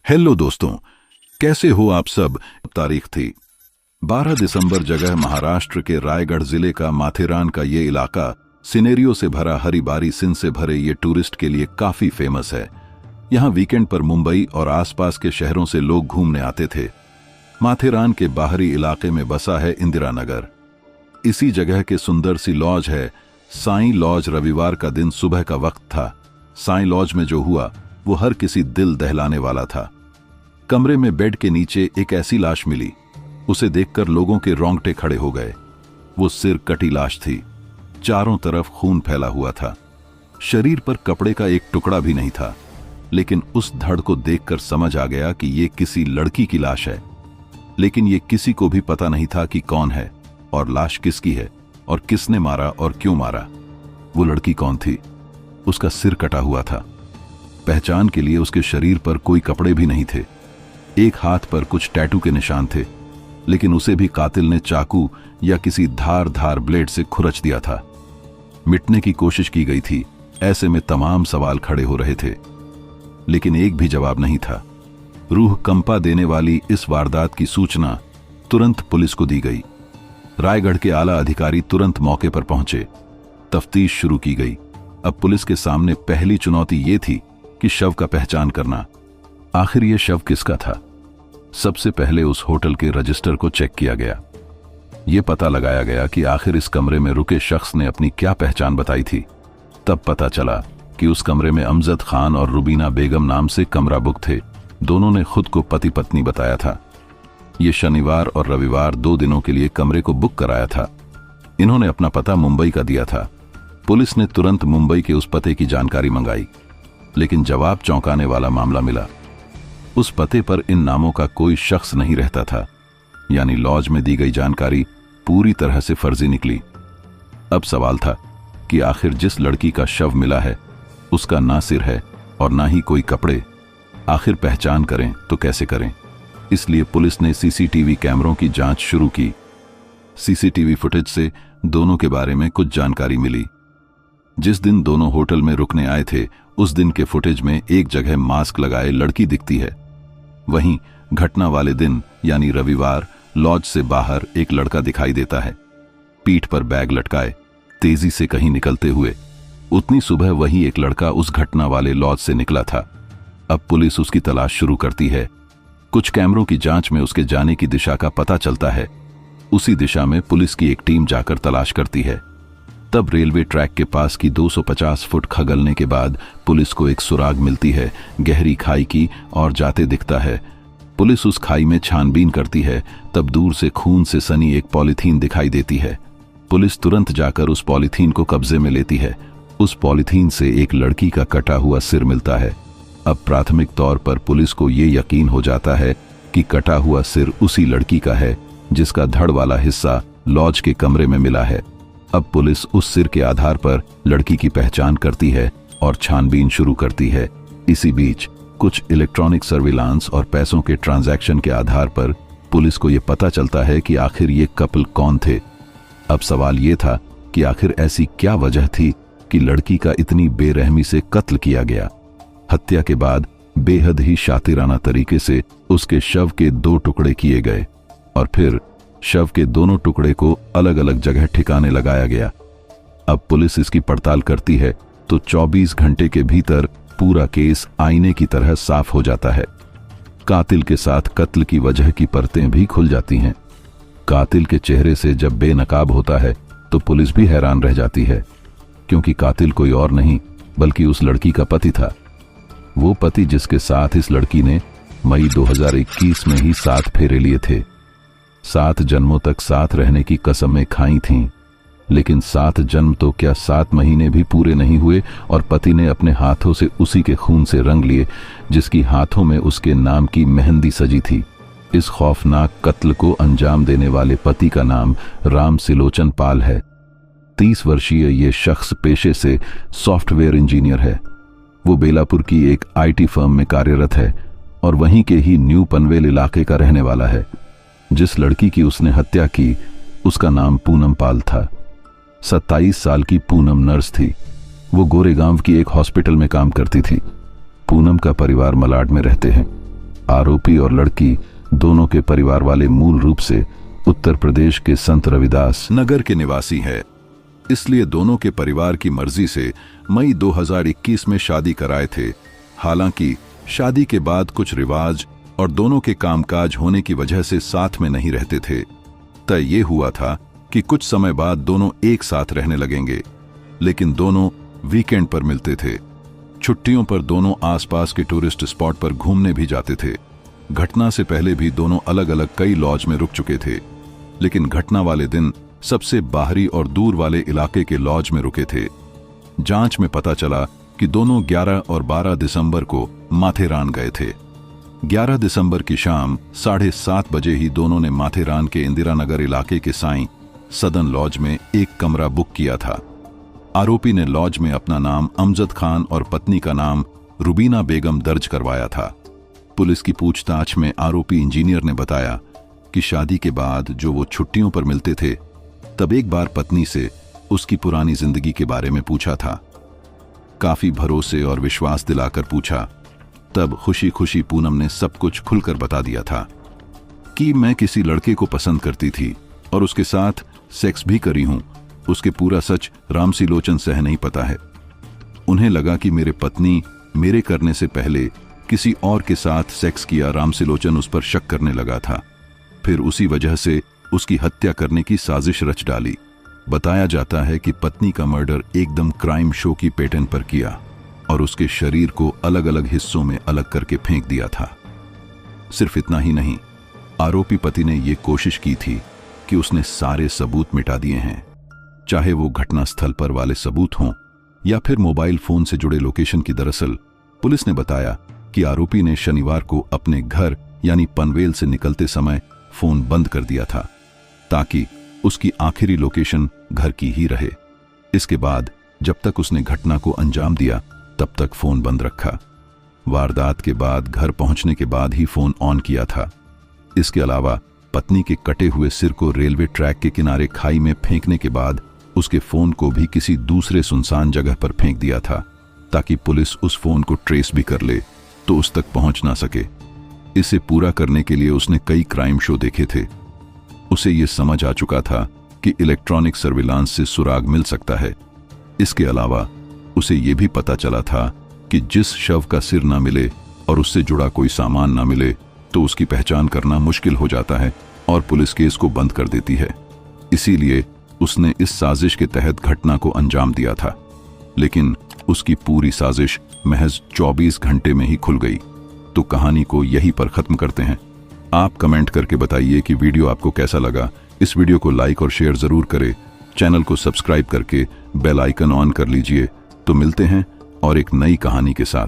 Hello दोस्तों, कैसे हो आप सब। तारीख थी 12 दिसंबर। जगह महाराष्ट्र के रायगढ़ जिले का माथेरान का ये इलाका सिनेरियो से भरा, हरी बारी सिन से भरे ये टूरिस्ट के लिए काफी फेमस है। यहाँ वीकेंड पर मुंबई और आसपास के शहरों से लोग घूमने आते थे। माथेरान के बाहरी इलाके में बसा है इंदिरा नगर। इसी जगह के सुंदर सी लॉज है साईं लॉज। रविवार का दिन सुबह का वक्त था। साईं लॉज में जो हुआ वो हर किसी दिल दहलाने वाला था। कमरे में बेड के नीचे एक ऐसी लाश मिली, उसे देखकर लोगों के रोंगटे खड़े हो गए। वो सिर कटी लाश थी, चारों तरफ खून फैला हुआ था। शरीर पर कपड़े का एक टुकड़ा भी नहीं था, लेकिन उस धड़ को देखकर समझ आ गया कि ये किसी लड़की की लाश है। लेकिन ये किसी को भी पता नहीं था कि कौन है और लाश किसकी है और किसने मारा और क्यों मारा। वो लड़की कौन थी? उसका सिर कटा हुआ था। पहचान के लिए उसके शरीर पर कोई कपड़े भी नहीं थे। एक हाथ पर कुछ टैटू के निशान थे, लेकिन उसे भी कातिल ने चाकू या किसी धार ब्लेड से खुरच दिया था। मिटने की कोशिश की गई थी। ऐसे में तमाम सवाल खड़े हो रहे थे, लेकिन एक भी जवाब नहीं था। रूह कंपा देने वाली इस वारदात की सूचना तुरंत पुलिस को दी गई। रायगढ़ के आला अधिकारी तुरंत मौके पर पहुंचे। तफ्तीश शुरू की गई। अब पुलिस के सामने पहली चुनौती ये थी कि शव का पहचान करना। आखिर ये शव किसका था? सबसे पहले उस होटल के रजिस्टर को चेक किया गया। ये पता लगाया गया कि आखिर इस कमरे में रुके शख्स ने अपनी क्या पहचान बताई थी। तब पता चला कि उस कमरे में अमजद खान और रुबीना बेगम नाम से कमरा बुक थे। दोनों ने खुद को पति पत्नी बताया था। ये शनिवार और रविवार 2 दिनों के लिए कमरे को बुक कराया था। इन्होंने अपना पता मुंबई का दिया था। पुलिस ने तुरंत मुंबई के उस पते की जानकारी मंगाई, लेकिन जवाब चौंकाने वाला मामला मिला। उस पते पर इन नामों का कोई शख्स नहीं रहता था, यानी लॉज में दी गई जानकारी पूरी तरह से फर्जी निकली। अब सवाल था कि आखिर जिस लड़की का शव मिला है उसका ना सिर है और ना ही कोई कपड़े। आखिर पहचान करें तो कैसे करें? इसलिए पुलिस ने सीसीटीवी कैमरों की जांच शुरू की। सीसीटीवी फुटेज से दोनों के बारे में कुछ जानकारी मिली। जिस दिन दोनों होटल में रुकने आए थे, उस दिन के फुटेज में एक जगह मास्क लगाए लड़की दिखती है। वहीं घटना वाले दिन यानी रविवार लॉज से बाहर एक लड़का दिखाई देता है, पीठ पर बैग लटकाए, तेजी से कहीं निकलते हुए। उतनी सुबह वही एक लड़का उस घटना वाले लॉज से निकला था। अब पुलिस उसकी तलाश शुरू करती है। कुछ कैमरों की जांच में उसके जाने की दिशा का पता चलता है। उसी दिशा में पुलिस की एक टीम जाकर तलाश करती है। तब रेलवे ट्रैक के पास की 250 फुट खगलने के बाद पुलिस को एक सुराग मिलती है, गहरी खाई की, और जाते दिखता है। पुलिस उस खाई में छानबीन करती है। तब दूर से खून से सनी एक पॉलीथीन दिखाई देती है। पुलिस तुरंत जाकर उस पॉलीथीन को कब्जे में लेती है। उस पॉलीथीन से एक लड़की का कटा हुआ सिर मिलता है। अब प्राथमिक तौर पर पुलिस को ये यकीन हो जाता है कि कटा हुआ सिर उसी लड़की का है जिसका धड़ वाला हिस्सा लॉज के कमरे में मिला है। अब पुलिस उस सिर के आधार पर लड़की की पहचान करती है और छानबीन शुरू करती है। इसी बीच कुछ इलेक्ट्रॉनिक सर्विलांस और पैसों के ट्रांजैक्शन के आधार पर पुलिस को यह पता चलता है कि आखिर ये कपल कौन थे। अब सवाल ये था कि आखिर ऐसी क्या वजह थी कि लड़की का इतनी बेरहमी से कत्ल किया गया। हत्या के बाद बेहद ही शातिराना तरीके से उसके शव के 2 टुकड़े किए गए और फिर शव के दोनों टुकड़े को अलग अलग जगह ठिकाने लगाया गया। अब पुलिस इसकी पड़ताल करती है तो 24 घंटे के भीतर पूरा केस आईने की तरह साफ हो जाता है। कातिल के साथ कत्ल की वजह की परतें भी खुल जाती हैं। कातिल के चेहरे से जब बेनकाब होता है तो पुलिस भी हैरान रह जाती है, क्योंकि कातिल कोई और नहीं बल्कि उस लड़की का पति था। वो पति जिसके साथ इस लड़की ने मई 2021 में ही 7 फेरे लिए थे। 7 जन्मों तक साथ रहने की कसमें खाई थीं, लेकिन 7 जन्म तो क्या 7 महीने भी पूरे नहीं हुए और पति ने अपने हाथों से उसी के खून से रंग लिए जिसकी हाथों में उसके नाम की मेहंदी सजी थी। इस खौफनाक कत्ल को अंजाम देने वाले पति का नाम राम सिलोचन पाल है। 30 वर्षीय ये शख्स पेशे से सॉफ्टवेयर इंजीनियर है। वो बेलापुर की एक IT फर्म में कार्यरत है और वहीं के ही न्यू पनवेल इलाके का रहने वाला है। जिस लड़की की उसने हत्या की उसका नाम पूनम पाल था। 27 साल की पूनम नर्स थी। वो गोरेगांव की एक हॉस्पिटल में काम करती थी। पूनम का परिवार मलाड में रहते हैं। आरोपी और लड़की दोनों के परिवार वाले मूल रूप से उत्तर प्रदेश के संत रविदास नगर के निवासी हैं। इसलिए दोनों के परिवार की मर्जी से मई 2021 में शादी कराए थे। हालांकि शादी के बाद कुछ रिवाज और दोनों के कामकाज होने की वजह से साथ में नहीं रहते थे। तय ये हुआ था कि कुछ समय बाद दोनों एक साथ रहने लगेंगे, लेकिन दोनों वीकेंड पर मिलते थे। छुट्टियों पर दोनों आसपास के टूरिस्ट स्पॉट पर घूमने भी जाते थे। घटना से पहले भी दोनों अलग अलग कई लॉज में रुक चुके थे, लेकिन घटना वाले दिन सबसे बाहरी और दूर वाले इलाके के लॉज में रुके थे। जांच में पता चला कि दोनों 11 और 12 दिसंबर को माथेरान गए थे। 11 दिसंबर की शाम 7:30 बजे ही दोनों ने माथेरान के इंदिरा नगर इलाके के साईं सदन लॉज में एक कमरा बुक किया था। आरोपी ने लॉज में अपना नाम अमजद खान और पत्नी का नाम रुबीना बेगम दर्ज करवाया था। पुलिस की पूछताछ में आरोपी इंजीनियर ने बताया कि शादी के बाद जो वो छुट्टियों पर मिलते थे, तब एक बार पत्नी से उसकी पुरानी जिंदगी के बारे में पूछा था। काफी भरोसे और विश्वास दिलाकर पूछा। तब खुशी खुशी पूनम ने सब कुछ खुलकर बता दिया था कि मैं किसी लड़के को पसंद करती थी और उसके साथ सेक्स भी करी हूं। उसके पूरा सच रामसी लोचन सह नहीं पता है। उन्हें लगा कि मेरे पत्नी मेरे करने से पहले किसी और के साथ सेक्स किया। रामसी लोचन उस पर शक करने लगा था। फिर उसी वजह से उसकी हत्या करने की साजिश रच डाली। बताया जाता है कि पत्नी का मर्डर एकदम क्राइम शो की पैटर्न पर किया और उसके शरीर को अलग अलग हिस्सों में अलग करके फेंक दिया था। सिर्फ इतना ही नहीं, आरोपी पति ने यह कोशिश की थी कि उसने सारे सबूत मिटा दिए हैं, चाहे वो घटनास्थल पर वाले सबूत हों या फिर मोबाइल फोन से जुड़े लोकेशन की। दरअसल पुलिस ने बताया कि आरोपी ने शनिवार को अपने घर यानी पनवेल से निकलते समय फोन बंद कर दिया था ताकि उसकी आखिरी लोकेशन घर की ही रहे। इसके बाद जब तक उसने घटना को अंजाम दिया तब तक फोन बंद रखा। वारदात के बाद घर पहुंचने के बाद ही फोन ऑन किया था। इसके अलावा पत्नी के कटे हुए सिर को रेलवे ट्रैक के किनारे खाई में फेंकने के बाद उसके फोन को भी किसी दूसरे सुनसान जगह पर फेंक दिया था ताकि पुलिस उस फोन को ट्रेस भी कर ले तो उस तक पहुंच ना सके। इसे पूरा करने के लिए उसने कई क्राइम शो देखे थे। उसे यह समझ आ चुका था कि इलेक्ट्रॉनिक सर्विलांस से सुराग मिल सकता है। इसके अलावा उसे यह भी पता चला था कि जिस शव का सिर ना मिले और उससे जुड़ा कोई सामान ना मिले तो उसकी पहचान करना मुश्किल हो जाता है और पुलिस केस को बंद कर देती है। इसीलिए उसने इस साजिश के तहत घटना को अंजाम दिया था, लेकिन उसकी पूरी साजिश महज 24 घंटे में ही खुल गई। तो कहानी को यहीं पर खत्म करते हैं। आप कमेंट करके बताइए कि वीडियो आपको कैसा लगा। इस वीडियो को लाइक और शेयर जरूर करें। चैनल को सब्सक्राइब करके बेल आइकन ऑन कर लीजिए। तो मिलते हैं और एक नई कहानी के साथ।